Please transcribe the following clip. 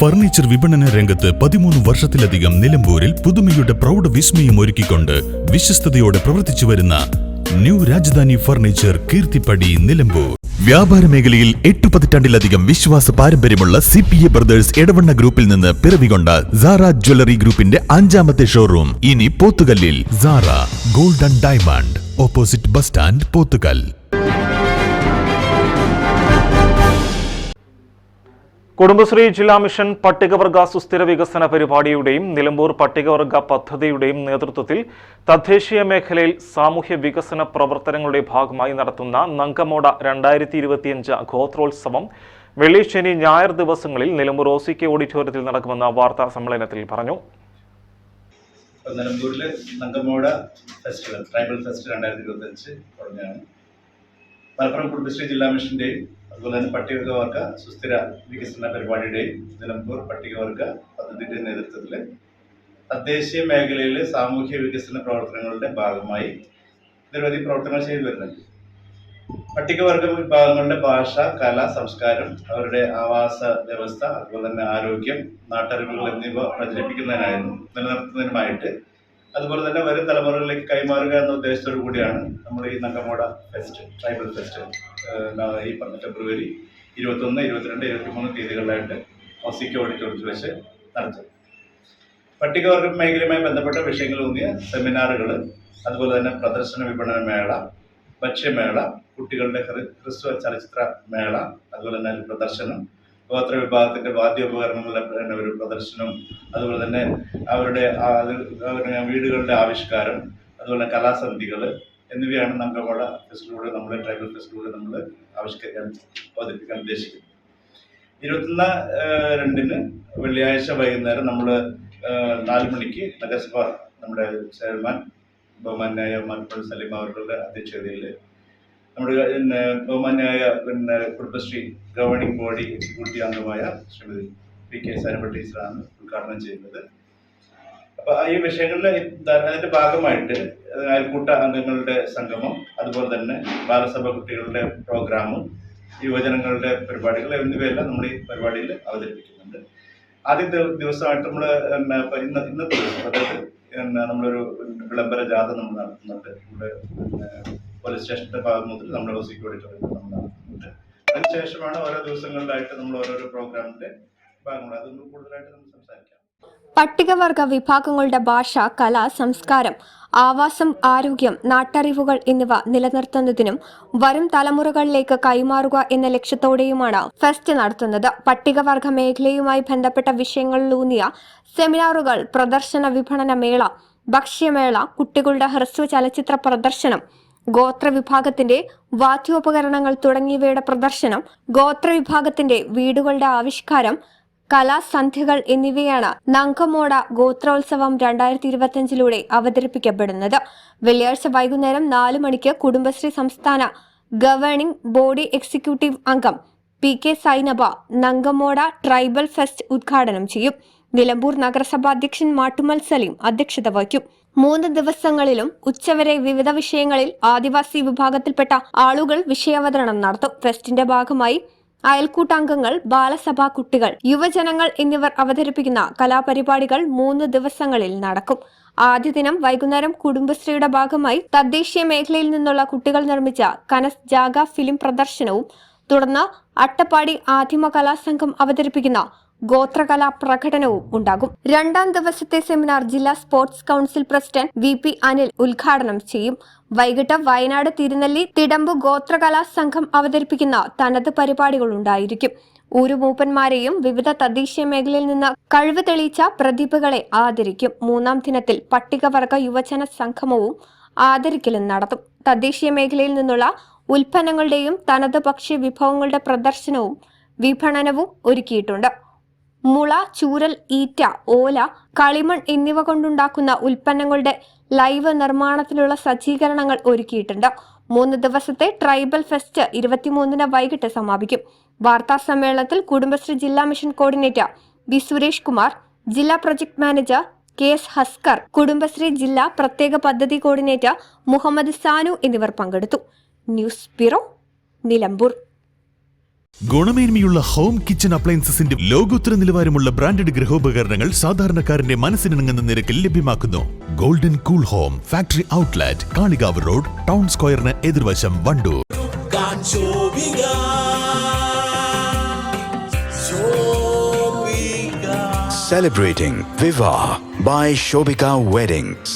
Furniture വിപണന രംഗത്ത് 13 വർഷത്തിലധികം നിലമ്പൂരിൽ പുതുമയുടെ പ്രൗഢ വിസ്മയം ഒരുക്കിക്കൊണ്ട് വിശ്വസ്തയോടെ പ്രവർത്തിച്ചു വരുന്ന ന്യൂ രാജധാനി ഫർണിച്ചർ കീർത്തിപ്പടി നിലമ്പൂർ. വ്യാപാര മേഖലയിൽ 8 പതിറ്റാണ്ടിലധികം വിശ്വാസ പാരമ്പര്യമുള്ള CPA ബ്രദേഴ്സ് എടവണ്ണ ഗ്രൂപ്പിൽ നിന്ന് പിറവികൊണ്ട സാറ ജ്വല്ലറി ഗ്രൂപ്പിന്റെ 5ാമത്തെ ഷോറൂം ഇനി പോത്തുകല്ലിൽ. Sara gold and diamond, opposite bus stand, Pothukal. Kudumbashree ജില്ലാ മിഷൻ പട്ടികവർഗ സുസ്ഥിര വികസന പരിപാടിയുടെയും നിലമ്പൂർ പട്ടികവർഗ പദ്ധതിയുടെയും നേതൃത്വത്തിൽ തദ്ദേശീയ മേഖലയിൽ സാമൂഹ്യ വികസന പ്രവർത്തനങ്ങളുടെ ഭാഗമായി നടത്തുന്ന നങ്കമോട 2025 ഗോത്രോത്സവം വെള്ളി, ശനി, ഞായർ ദിവസങ്ങളിൽ നിലമ്പൂർ OCK ഓഡിറ്റോറിയത്തിൽ നടക്കുമെന്ന് വാർത്താ സമ്മേളനത്തിൽ പറഞ്ഞു. നിലമ്പൂരിലെ നങ്കമോട ഫെസ്റ്റിവൽ, ട്രൈബൽ ഫെസ്റ്റ് 2025 തുടങ്ങിയാണ്. മലപ്പുറം കുടുംബശ്രീ ജില്ലാ മിഷന്റെയും അതുപോലെ തന്നെ പട്ടികവർഗ സുസ്ഥിര വികസന പരിപാടിയുടെയും നിലമ്പൂർ പട്ടികവർഗ പദ്ധതിയുടെ നേതൃത്വത്തിൽ തദ്ദേശീയ മേഖലയിലെ സാമൂഹ്യ വികസന പ്രവർത്തനങ്ങളുടെ ഭാഗമായി നിരവധി പ്രവർത്തനങ്ങൾ ചെയ്തു വരുന്നുണ്ട്. പട്ടികവർഗ വിഭാഗങ്ങളുടെ ഭാഷ, കല, സംസ്കാരം, അവരുടെ ആവാസ വ്യവസ്ഥ, അതുപോലെ തന്നെ ആരോഗ്യം, നാട്ടറിവുകൾ എന്നിവ പ്രചരിപ്പിക്കുന്നതിനായിരുന്നു നിലനിർത്തുന്നതിനുമായിട്ട്, അതുപോലെ തന്നെ വരും തലമുറകളിലേക്ക് കൈമാറുക എന്ന ഉദ്ദേശത്തോടു കൂടിയാണ് നമ്മൾ ഈ നങ്കമോട ഫെസ്റ്റ്, ട്രൈബൽ ഫെസ്റ്റ് ഈ ഫെബ്രുവരി 21, 22, 23 തീയതികളിലായിട്ട് OCK ഓഡിറ്റോറിയത്തിൽ വെച്ച് നടത്തും. പട്ടികവർഗ മേഖലയുമായി ബന്ധപ്പെട്ട വിഷയങ്ങളൂന്നിയ സെമിനാറുകൾ, അതുപോലെ തന്നെ പ്രദർശന വിപണന മേള, ഭക്ഷ്യമേള, കുട്ടികളുടെ ഹ്രസ്വ ചലച്ചിത്ര മേള, അതുപോലെ തന്നെ പ്രദർശനം, ഗോത്ര വിഭാഗത്തിന്റെ വാദ്യോപകരണങ്ങളുടെ ഒരു പ്രദർശനം, അതുപോലെ തന്നെ അവരുടെ വീടുകളുടെ ആവിഷ്കാരം, അതുപോലെ കലാസന്ധികൾ എന്നിവയാണ് നങ്കമോട ഫെസ്റ്റിലൂടെ, നമ്മൾ ട്രൈബൽ ഫെസ്റ്റിലൂടെ നമ്മൾ അവതരിപ്പിക്കാൻ ഉദ്ദേശിക്കുന്നത്. 21/2 വെള്ളിയാഴ്ച വൈകുന്നേരം നമ്മൾ 4 മണിക്ക് നഗരസഭ നമ്മുടെ ചെയർമാൻ ബഹുമാന്യായ മലപ്പുറം സലീം അവരുടെ അധ്യക്ഷതയിൽ നമ്മുടെ ബഹുമാന്യായ കുടുംബശ്രീ ഗവേണിംഗ് ബോഡി എക്സിക്യൂട്ടീവ് അംഗമായ ശ്രീമതി PK സരപ ടീച്ചറാണ് ഉദ്ഘാടനം ചെയ്യുന്നത്. അപ്പൊ ഈ വിഷയങ്ങളിൽ അതിന്റെ ഭാഗമായിട്ട് അയൽക്കൂട്ട അംഗങ്ങളുടെ സംഗമം, അതുപോലെ തന്നെ ബാലസഭ കുട്ടികളുടെ പ്രോഗ്രാമും, യുവജനങ്ങളുടെ പരിപാടികൾ എന്നിവയെല്ലാം നമ്മൾ ഈ പരിപാടിയിൽ അവതരിപ്പിക്കുന്നുണ്ട്. ആദ്യ ദിവസമായിട്ട് നമ്മൾ ഇന്നത്തെ ദിവസം, അതായത് നമ്മളൊരു വിളംബര ജാഥ നമ്മൾ നടത്തുന്നുണ്ട്. നമ്മുടെ പോലീസ് സ്റ്റേഷന്റെ ഭാഗം മുതൽ നമ്മുടെ OCK ഓഡിറ്റോറിയത്തിൽ നമ്മൾ നടത്തുന്നുണ്ട്. അതിനുശേഷമാണ് ഓരോ ദിവസങ്ങളിലായിട്ട് നമ്മൾ ഓരോരോ പ്രോഗ്രാമിന്റെ ഭാഗങ്ങൾ, അതൊന്നും കൂടുതലായിട്ട് നമ്മൾ സംസാരിക്കാം. പട്ടികവർഗ വിഭാഗങ്ങളുടെ ഭാഷ, കല, സംസ്കാരം, ആവാസം, ആരോഗ്യം, നാട്ടറിവുകൾ എന്നിവ നിലനിർത്തുന്നതിനും വരും തലമുറകളിലേക്ക് കൈമാറുക എന്ന ലക്ഷ്യത്തോടെയുമാണ് ഫെസ്റ്റ് നടത്തുന്നത്. പട്ടികവർഗ മേഖലയുമായി ബന്ധപ്പെട്ട വിഷയങ്ങളിലൂന്നിയ സെമിനാറുകൾ, പ്രദർശന വിപണന മേള, ഭക്ഷ്യമേള, കുട്ടികളുടെ ഹ്രസ്വ ചലച്ചിത്ര പ്രദർശനം, ഗോത്രവിഭാഗത്തിന്റെ വാദ്യോപകരണങ്ങൾ തുടങ്ങിയവയുടെ പ്രദർശനം, ഗോത്രവിഭാഗത്തിന്റെ വീടുകളുടെ ആവിഷ്കാരം, കലാസന്ധ്യകൾ എന്നിവയാണ് നങ്കമോട ഗോത്രോത്സവം 2025 അവതരിപ്പിക്കപ്പെടുന്നത്. വെള്ളിയാഴ്ച വൈകുന്നേരം 4 മണിക്ക് കുടുംബശ്രീ സംസ്ഥാന ഗവേണിംഗ് ബോഡി എക്സിക്യൂട്ടീവ് അംഗം PK സൈനബ നങ്കമോട ട്രൈബൽ ഫെസ്റ്റ് ഉദ്ഘാടനം ചെയ്യും. നിലമ്പൂർ നഗരസഭാ അധ്യക്ഷൻ മാട്ടുമൽ സലീം അധ്യക്ഷത വഹിക്കും. 3 ദിവസങ്ങളിലും ഉച്ചവരെ വിവിധ വിഷയങ്ങളിൽ ആദിവാസി വിഭാഗത്തിൽപ്പെട്ട ആളുകൾ വിഷയാവതരണം നടത്തും. ഫെസ്റ്റിന്റെ ഭാഗമായി അയൽക്കൂട്ടാംഗങ്ങൾ, ബാലസഭാ കുട്ടികൾ, യുവജനങ്ങൾ എന്നിവർ അവതരിപ്പിക്കുന്ന കലാപരിപാടികൾ 3 ദിവസങ്ങളിൽ നടക്കും. ആദ്യ ദിനം വൈകുന്നേരം കുടുംബശ്രീയുടെ ഭാഗമായി തദ്ദേശീയ മേഖലയിൽ നിന്നുള്ള കുട്ടികൾ നിർമ്മിച്ച കനസ് ജാഗ ഫിലിം പ്രദർശനവും, തുടർന്ന് അട്ടപ്പാടി ആദിമ കലാസംഘം അവതരിപ്പിക്കുന്ന ഗോത്രകലാ പ്രകടനവും ഉണ്ടാകും. 2ാം ദിവസത്തെ സെമിനാർ ജില്ലാ sports council president VP Anil ഉദ്ഘാടനം ചെയ്യും. വൈകിട്ട് വയനാട് തിരുനെല്ലി തിടമ്പു ഗോത്രകലാ സംഘം അവതരിപ്പിക്കുന്ന തനത് പരിപാടികൾ ഉണ്ടായിരിക്കും. ഊരുമൂപ്പന്മാരെയും വിവിധ തദ്ദേശീയ മേഖലയിൽ നിന്ന് കഴിവ് തെളിയിച്ച പ്രതിഭകളെ ആദരിക്കും. 3ാം ദിനത്തിൽ പട്ടികവർഗ യുവജന സംഗമവും ആദരിക്കലും നടത്തും. തദ്ദേശീയ മേഖലയിൽ നിന്നുള്ള ഉൽപ്പന്നങ്ങളുടെയും തനത് ഭക്ഷ്യ വിഭവങ്ങളുടെ പ്രദർശനവും വിപണനവും ഒരുക്കിയിട്ടുണ്ട്. മുള, ചൂരൽ, ഈറ്റ, ഓല, കളിമൺ എന്നിവ കൊണ്ടുണ്ടാക്കുന്ന ഉൽപ്പന്നങ്ങളുടെ ലൈവ് നിർമ്മാണത്തിലുള്ള സജ്ജീകരണങ്ങൾ ഒരുക്കിയിട്ടുണ്ട്. 3 ദിവസത്തെ ട്രൈബൽ ഫെസ്റ്റ് 23 വൈകിട്ട് സമാപിക്കും. വാർത്താ സമ്മേളനത്തിൽ കുടുംബശ്രീ ജില്ലാ mission coordinator B Suresh Kumar, ജില്ലാ project manager KS Haskar, Kudumbashree ജില്ലാ പ്രത്യേക പദ്ധതി കോർഡിനേറ്റർ മുഹമ്മദ് സാനു എന്നിവർ പങ്കെടുത്തു. News bureau, Nilambur. ഗുണമേന്മയുള്ള ഹോം കിച്ചൺ അപ്ലയൻസസിന്റെ ലോകോത്തര നിലവാരമുള്ള ബ്രാൻഡഡ് ഗൃഹോപകരണങ്ങൾ സാധാരണക്കാരന്റെ മനസ്സിനിണങ്ങുന്ന നിരക്കിൽ ലഭ്യമാക്കുന്നു. Golden cool home factory outlet, Kalikavu road, town സ്ക്വയറിന് എതിർവശം, Wandoor. Celebrating Viva by Shobika Weddings.